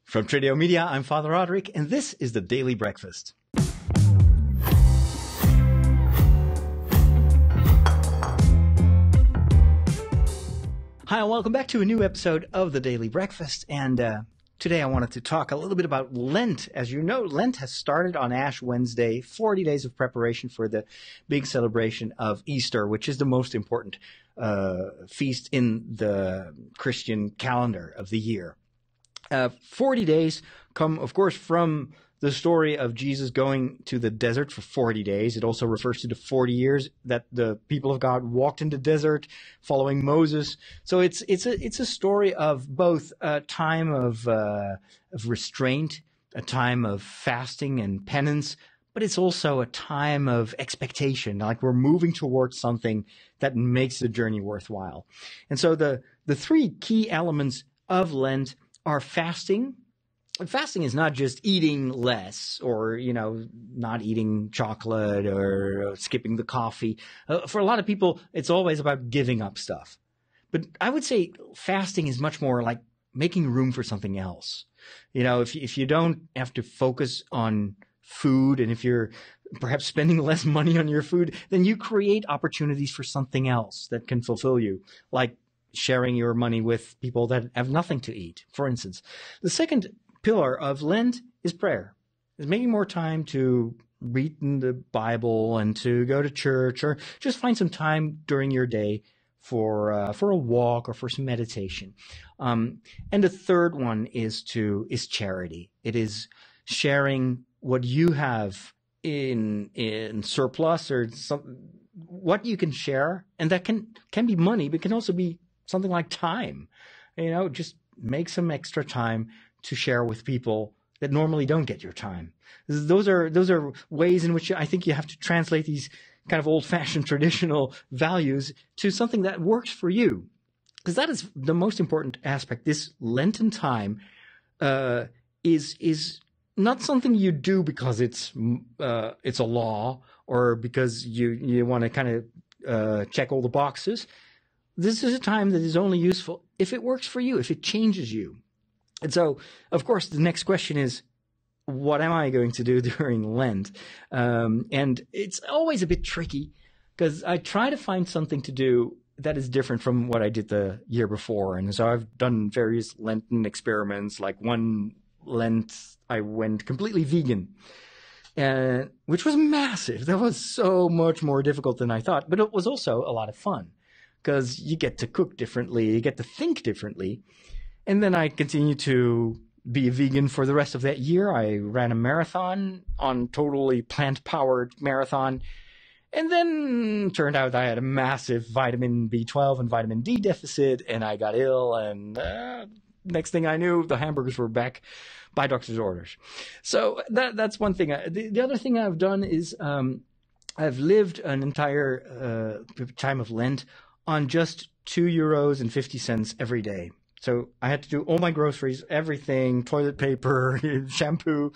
From Trideo Media, I'm Father Roderick, and this is the Daily Breakfast. Hi, and welcome back to a new episode of the Daily Breakfast. And today I wanted to talk a little bit about Lent. As you know, Lent has started on Ash Wednesday, 40 days of preparation for the big celebration of Easter, which is the most important feast in the Christian calendar of the year. 40 days come, of course, from the story of Jesus going to the desert for 40 days. It also refers to the 40 years that the people of God walked in the desert following Moses. So it's a story of both a time of restraint, a time of fasting and penance, but it's also a time of expectation, like we're moving towards something that makes the journey worthwhile. And so the three key elements of Lent are fasting. Fasting is not just eating less or, not eating chocolate or skipping the coffee. For a lot of people, it's always about giving up stuff. But I would say fasting is much more like making room for something else. If you don't have to focus on food, and if you're perhaps spending less money on your food, then you create opportunities for something else that can fulfill you, like sharing your money with people that have nothing to eat, for instance. The second pillar of Lent is prayer. It's making more time to read in the Bible and to go to church, or just find some time during your day for a walk or for some meditation. And the third one is charity. It is sharing what you have in surplus or what you can share, and that can be money, but can also be something like time. Just make some extra time to share with people that normally don't get your time. Those are ways in which I think you have to translate these kind of old-fashioned traditional values to something that works for you, because that is the most important aspect. This Lenten time is not something you do because it's a law or because you want to kind of check all the boxes. This is a time that is only useful if it works for you, if it changes you. And so, of course, the next question is, what am I going to do during Lent? And it's always a bit tricky because I try to find something to do that is different from what I did the year before. And so I've done various Lenten experiments. Like one Lent, I went completely vegan, which was massive. That was so much more difficult than I thought, but it was also a lot of fun, because you get to cook differently, you get to think differently. And then I continued to be a vegan for the rest of that year. I ran a marathon, on totally plant-powered marathon. And then turned out I had a massive vitamin B12 and vitamin D deficit, and I got ill. And next thing I knew, the hamburgers were back by doctor's orders. So that's one thing. The other thing I've done is I've lived an entire time of Lent on just €2.50 every day. So I had to do all my groceries, everything, toilet paper, shampoo.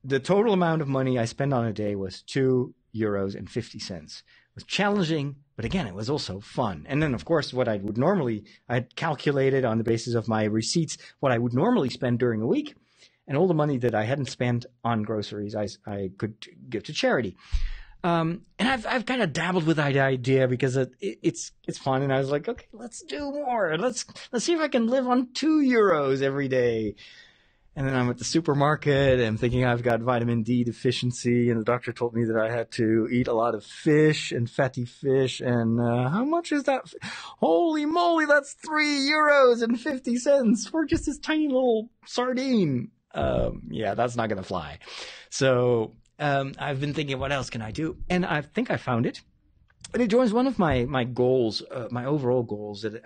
The total amount of money I spent on a day was €2.50. It was challenging, but again, it was also fun. And then, of course, I had calculated on the basis of my receipts what I would normally spend during a week, and all the money that I hadn't spent on groceries, I could give to charity. And I've kind of dabbled with that idea because it's fun, and I was like, okay, let's do more. Let's see if I can live on €2 every day. And then I'm at the supermarket and I'm thinking I've got vitamin D deficiency, and the doctor told me that I had to eat a lot of fish and fatty fish. And how much is that? Holy moly, that's €3.50 for just this tiny little sardine. Yeah, that's not gonna fly. So I've been thinking, what else can I do? And I think I found it. And it joins one of my goals, my overall goals that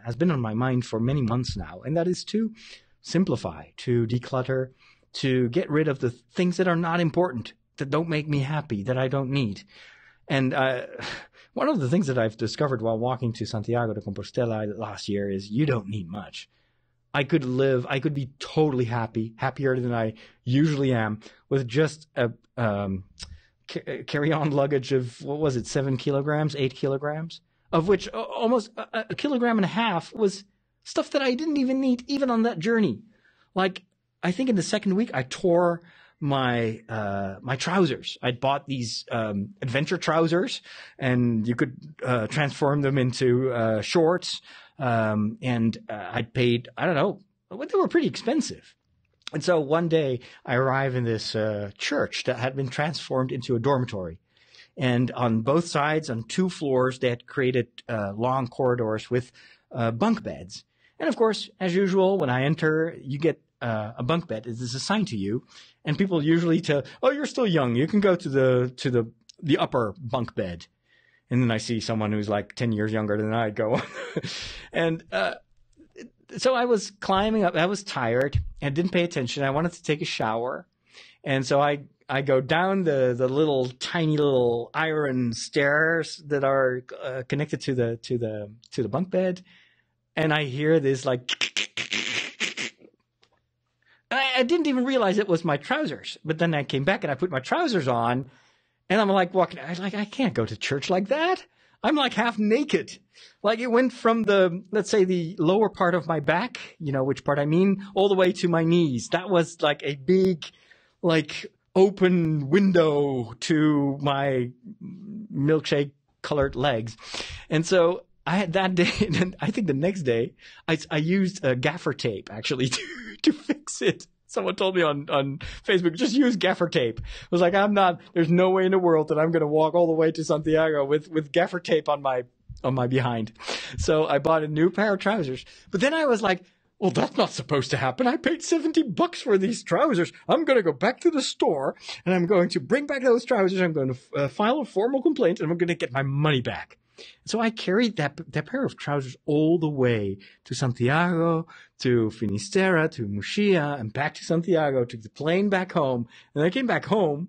has been on my mind for many months now, and that is to simplify, to declutter, to get rid of the things that are not important, that don't make me happy, that I don't need. And one of the things that I've discovered while walking to Santiago de Compostela last year is you don't need much. I could be totally happy, happier than I usually am, with just a carry-on luggage of, 7 kilograms, 8 kilograms, of which almost a kilogram and a half was stuff that I didn't even need, even on that journey. Like, I think in the second week, I tore my my trousers. I'd bought these adventure trousers, and you could transform them into shorts. And I'd paid, I don't know, they were pretty expensive. And so one day I arrive in this church that had been transformed into a dormitory. And on both sides, on 2 floors, they had created long corridors with bunk beds. And of course, as usual, when I enter, you get a bunk bed. It is assigned to you. And people usually tell, oh, you're still young. You can go to the upper bunk bed. And then I see someone who's like 10 years younger than I go. And so I was climbing up. I was tired and didn't pay attention. I wanted to take a shower. And so I go down the little tiny little iron stairs that are connected to the bunk bed. And I hear this like, I didn't even realize it was my trousers. But then I came back and I put my trousers on, and I'm like walking. I can't go to church like that. I'm like half naked. Like, it went from let's say the lower part of my back, you know which part I mean, all the way to my knees. That was like a big, like, open window to my milkshake colored legs. And so I had that day, and then I think the next day I used gaffer tape actually to fix it. Someone told me on Facebook, just use gaffer tape. I was like, there's no way in the world that I'm going to walk all the way to Santiago with gaffer tape on my behind. So I bought a new pair of trousers. But then I was like, well, that's not supposed to happen. I paid $70 for these trousers. I'm going to go back to the store, and I'm going to bring back those trousers. I'm going to file a formal complaint, and I'm going to get my money back. So I carried that pair of trousers all the way to Santiago, to Finisterre, to Muxia, and back to Santiago, took the plane back home. And I came back home,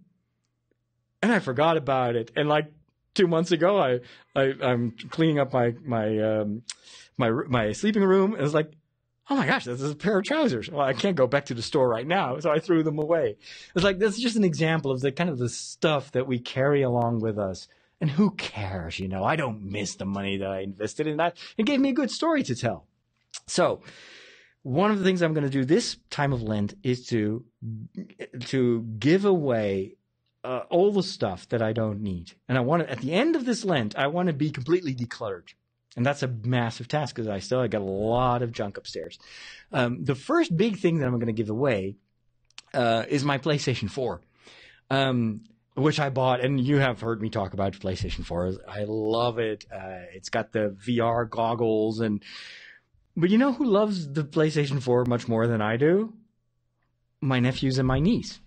and I forgot about it. And like 2 months ago, I'm cleaning up my sleeping room, and it's like, oh my gosh, this is a pair of trousers. Well, I can't go back to the store right now, so I threw them away. It's like, this is just an example of the kind of the stuff that we carry along with us. And who cares, you know? I don't miss the money that I invested in that. It gave me a good story to tell. So one of the things I'm going to do this time of Lent is to give away all the stuff that I don't need. And I want to, at the end of this Lent, I want to be completely decluttered. And that's a massive task because I got a lot of junk upstairs. The first big thing that I'm going to give away is my PlayStation 4. Which I bought, and you have heard me talk about PlayStation 4. I love it. It's got the VR goggles, but you know who loves the PlayStation 4 much more than I do? My nephews and my niece.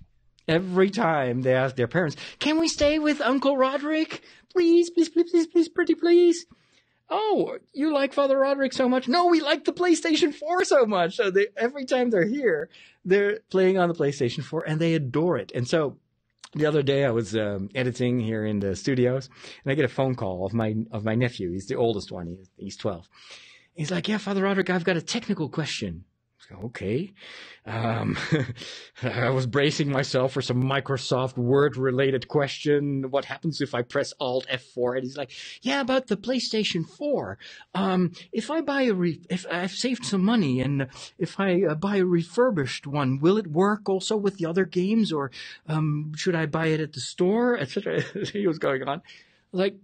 Every time they ask their parents, "Can we stay with Uncle Roderick? Please, please, please, please, please, pretty please." Oh, you like Father Roderick so much? No, we like the PlayStation 4 so much. So every time they're here, they're playing on the PlayStation 4, and they adore it. And so the other day I was editing here in the studios, and I get a phone call of my nephew. He's the oldest one. He's 12. He's like, "Yeah, Father Roderick, I've got a technical question." Okay. I was bracing myself for some Microsoft Word related question. What happens if I press Alt F4? And he's like, "Yeah, about the PlayStation 4. If I buy if I've saved some money, and if I buy a refurbished one, will it work also with the other games, or should I buy it at the store?" Etc. He was going on. Like,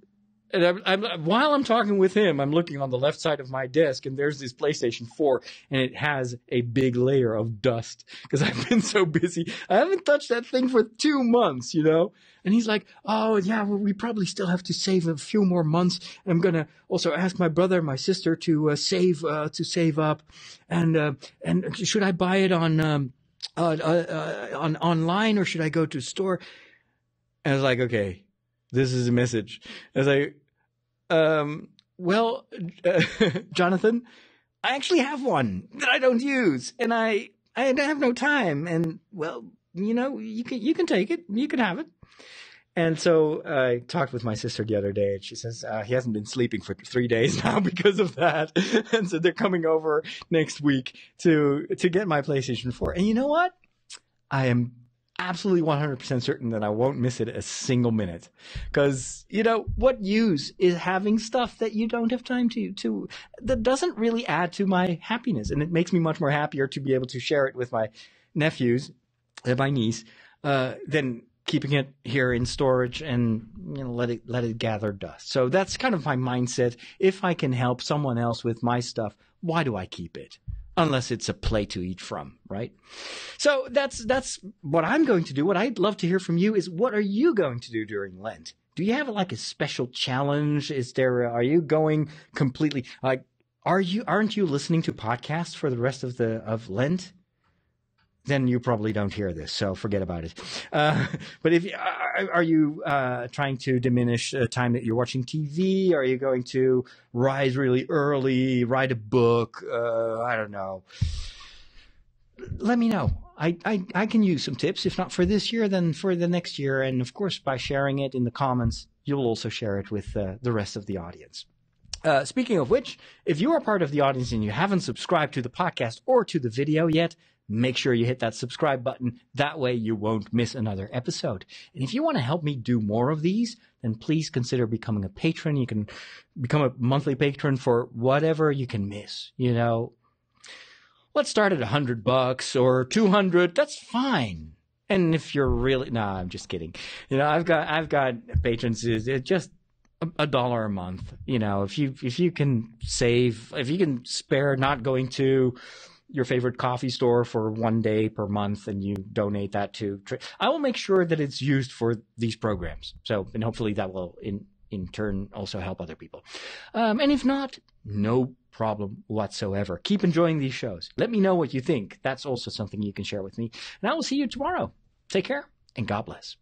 and while I'm talking with him, I'm looking on the left side of my desk, and there's this PlayStation 4, and it has a big layer of dust because I've been so busy. I haven't touched that thing for 2 months, you know? And he's like, "Oh, yeah, well, we probably still have to save a few more months. I'm going to also ask my brother and my sister to save up. And should I buy it on online, or should I go to a store?" And I was like, okay. This is a message. I was like, Jonathan, I actually have one that I don't use, and I have no time. And well, you know, you can take it, you can have it. And so I talked with my sister the other day, and she says he hasn't been sleeping for 3 days now because of that. And so they're coming over next week to get my PlayStation 4. And you know what? absolutely 100% certain that I won't miss it a single minute. Because, what use is having stuff that you don't have time that doesn't really add to my happiness. And it makes me much more happier to be able to share it with my nephews and my niece than keeping it here in storage and let it gather dust. So that's kind of my mindset. If I can help someone else with my stuff, why do I keep it? Unless it's a plate to eat from, right? So that's what I'm going to do. What I'd love to hear from you is, what are you going to do during Lent? Do you have like a special challenge? Are you going completely like, aren't you listening to podcasts for the rest of Lent? Then you probably don't hear this, so forget about it. But are you trying to diminish the time that you're watching TV? Are you going to rise really early, write a book? I don't know. Let me know. I can use some tips, if not for this year, then for the next year. And of course, by sharing it in the comments, you'll also share it with the rest of the audience. Speaking of which, if you are part of the audience and you haven't subscribed to the podcast or to the video yet, make sure you hit that subscribe button. That way you won't miss another episode. And if you want to help me do more of these, then please consider becoming a patron. You can become a monthly patron for whatever you can miss. Let's start at $100 or $200. That's fine. And if you're really, I'm just kidding. I've got patrons. It's just $1 a month. If you can save, if you can spare not going to your favorite coffee store for one day per month, and you donate that I will make sure that it's used for these programs. And hopefully that will in turn also help other people. And if not, no problem whatsoever. Keep enjoying these shows. Let me know what you think. That's also something you can share with me. And I will see you tomorrow. Take care and God bless.